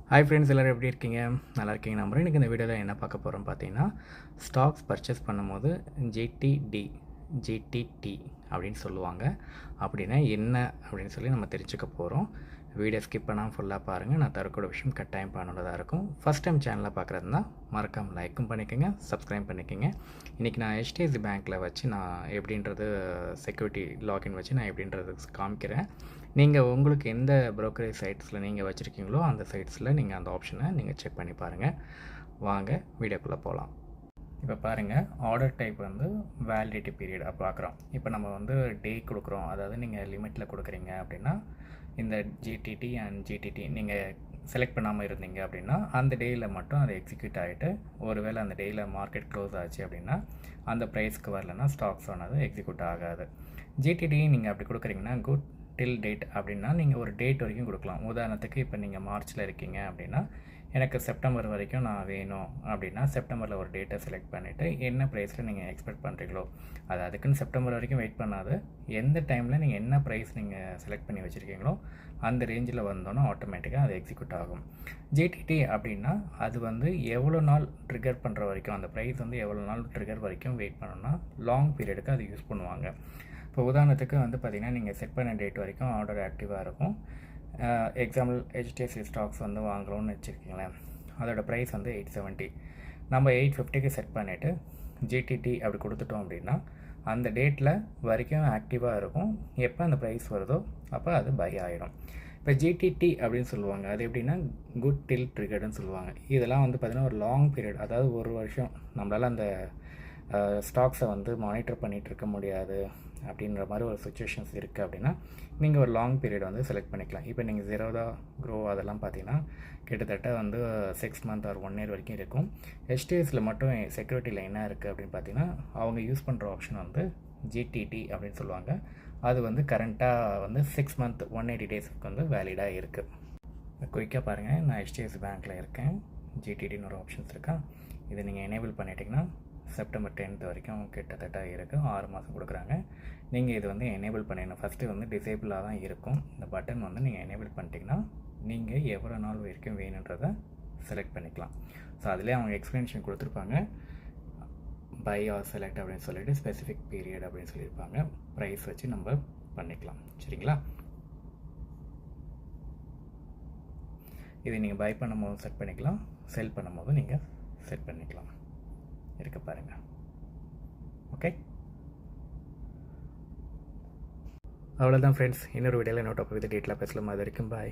Hi friends, எல்லோரும் எப்படி இருக்கீங்க? நல்லா இருக்கீங்க நம்புறேன். இன்றைக்கி இந்த வீடியோவில் என்ன பார்க்க போகிறோம் பார்த்தீங்கன்னா, ஸ்டாக்ஸ் பர்ச்சேஸ் பண்ணும்போது ஜிடிடி அப்படின்னு சொல்லுவாங்க. அப்படின்னா என்ன அப்படின்னு சொல்லி நம்ம தெரிஞ்சுக்க போகிறோம். வீடியோ ஸ்கிப் பண்ணாமல் ஃபுல்லாக பாருங்கள். நான் தரக்கூடிய விஷயம் கட்டாயம் பண்ணுறதாக இருக்கும். ஃபஸ்ட் டைம் சேனலில் பார்க்குறதுனா மறக்காமல் லைக்கும் பண்ணிக்கோங்க, சப்ஸ்கிரைப் பண்ணிக்கோங்க. இன்றைக்கி நான் HDFC பேங்க்கில் வச்சு நான் எப்படின்றது செக்யூரிட்டி லாகின் வச்சு நான் எப்படின்றது காமிக்கிறேன். நீங்கள் உங்களுக்கு எந்த ப்ரோக்கரேஜ் சைட்ஸில் நீங்கள் வச்சுருக்கீங்களோ அந்த சைட்ஸில் நீங்கள் அந்த ஆப்ஷனை நீங்கள் செக் பண்ணி பாருங்கள். வாங்க வீடியோக்குள்ளே போகலாம். இப்போ பாருங்கள், ஆர்டர் டைப் வந்து வேலிடிட்டி பீரியட் பார்க்குறோம். இப்போ நம்ம வந்து டே கொடுக்குறோம், அதாவது நீங்கள் லிமிட்டில் கொடுக்குறீங்க அப்படின்னா இந்த GTT அண்ட் GTT நீங்கள் செலக்ட் பண்ணாமல் இருந்தீங்க அப்படின்னா அந்த டேயில் மட்டும் அது எக்ஸிக்யூட் ஆகிட்டு, ஒருவேளை அந்த டேயில் மார்க்கெட் க்ளோஸ் ஆச்சு அப்படின்னா அந்த ப்ரைஸ்க்கு வரலன்னா ஸ்டாக்ஸ் ஆனது எக்ஸிக்யூட் ஆகாது. GTT நீங்கள் அப்படி கொடுக்குறீங்கன்னா குட் டில் டேட் அப்படின்னா நீங்கள் ஒரு டேட் வரைக்கும் கொடுக்கலாம். உதாரணத்துக்கு இப்போ நீங்கள் மார்ச்சில் இருக்கீங்க அப்படின்னா எனக்கு செப்டம்பர் வரைக்கும் நான் வேணும் அப்படின்னா செப்டம்பரில் ஒரு டேட்டை செலக்ட் பண்ணிவிட்டு என்ன ப்ரைஸில் நீங்கள் எக்ஸ்பெக்ட் பண்ணுறீங்களோ அதுக்குன்னு செப்டம்பர் வரைக்கும் வெயிட் பண்ணாது. எந்த டைமில் நீங்கள் என்ன ப்ரைஸ் நீங்கள் செலக்ட் பண்ணி வச்சுருக்கீங்களோ அந்த ரேஞ்சில் வந்தோன்னா ஆட்டோமேட்டிக்காக அது எக்ஸிக்யூட் ஆகும். GTT அப்படின்னா அது வந்து எவ்வளோ நாள் ட்ரிகர் பண்ணுற வரைக்கும், அந்த ப்ரைஸ் வந்து எவ்வளோ நாள் ட்ரிகர் வரைக்கும் வெயிட் பண்ணணும்னா லாங் பீரியடுக்கு அது யூஸ் பண்ணுவாங்க. இப்போ உதாரணத்துக்கு வந்து பார்த்திங்கன்னா நீங்கள் செட் பண்ண டேட் வரைக்கும் ஆர்டர் ஆக்டிவாக இருக்கும். எக்ஸாம்பிள் HDFC ஸ்டாக்ஸ் வந்து வாங்குகிறோன்னு வச்சுருக்கீங்களேன், அதோட ப்ரைஸ் வந்து 870, நம்ம 850க்கு செட் பண்ணிவிட்டு GTT அப்படி கொடுத்துட்டோம் அப்படின்னா அந்த டேட்டில் வரைக்கும் ஆக்டிவாக இருக்கும். எப்போ அந்த ப்ரைஸ் வருதோ அப்போ அது பை ஆகிடும். இப்போ GTT அப்படின்னு சொல்லுவாங்க. அது எப்படின்னா குட் டில் ட்ரிகர்டுன்னு சொல்லுவாங்க. இதெல்லாம் வந்து பார்த்திங்கன்னா ஒரு லாங் பீரியட், அதாவது ஒரு வருஷம் நம்மளால் அந்த ஸ்டாக்ஸை வந்து மானிட்டர் பண்ணிகிட்டு இருக்க முடியாது அப்படின்ற மாதிரி ஒரு சுச்சுவேஷன்ஸ் இருக்குது அப்படின்னா நீங்கள் ஒரு லாங் பீரியட் வந்து செலக்ட் பண்ணிக்கலாம். இப்போ நீங்கள் ஜெரோதா க்ரோ அதெல்லாம் பார்த்தீங்கன்னா கிட்டத்தட்ட வந்து 6 மந்த் ஆர் 1 இயர் வரைக்கும் இருக்கும். HDFCயில் மட்டும் செக்யூரிட்டியில் என்ன இருக்குது அப்படின்னு பார்த்தீங்கன்னா அவங்க யூஸ் பண்ணுற ஆப்ஷன் வந்து GTT அப்படின்னு சொல்லுவாங்க. அது வந்து கரண்ட்டாக வந்து 6 மந்த் 180 டேஸ்க்கு வந்து வேலிடாக இருக்குது. குயிக்காக பாருங்கள், நான் HDFC பேங்க்கில் இருக்கேன். GTTன்னு ஒரு ஆப்ஷன்ஸ் இருக்கா, இதை நீங்கள் எனேபிள் பண்ணிட்டீங்கன்னா செப்டம்பர் 10th வரைக்கும் கிட்டத்தட்ட இருக்குது. 6 மாதம் கொடுக்குறாங்க. நீங்கள் இது வந்து எனேபிள் பண்ணிடணும். ஃபஸ்ட்டு வந்து டிசேபிளாக தான் இருக்கும். இந்த பட்டன் வந்து நீங்கள் எனேபிள் பண்ணிட்டீங்கன்னா நீங்கள் எவ்வளோ நாள் வரைக்கும் வேணுன்றதை செலக்ட் பண்ணிக்கலாம். ஸோ அதிலே அவங்க எக்ஸ்ப்ளனேஷன் கொடுத்துருப்பாங்க. பை ஆர் செலக்ட் அப்படின்னு சொல்லிட்டு ஸ்பெசிஃபிக் பீரியட் அப்படின்னு சொல்லியிருப்பாங்க. ப்ரைஸ் வச்சு நம்ம பண்ணிக்கலாம். சரிங்களா? இதை நீங்கள் பை பண்ணும்போது செட் பண்ணிக்கலாம், செல் பண்ணும்போது நீங்கள் செட் பண்ணிக்கலாம். இருக்க பாருங்கள். ஓகே, அவ்வளோதான் ஃப்ரெண்ட்ஸ். இன்னொரு வீடியோவில் இன்னொரு டாபிக் வித் டீட்டெயிலாக பேசலாம். அது வரைக்கும் பாய்.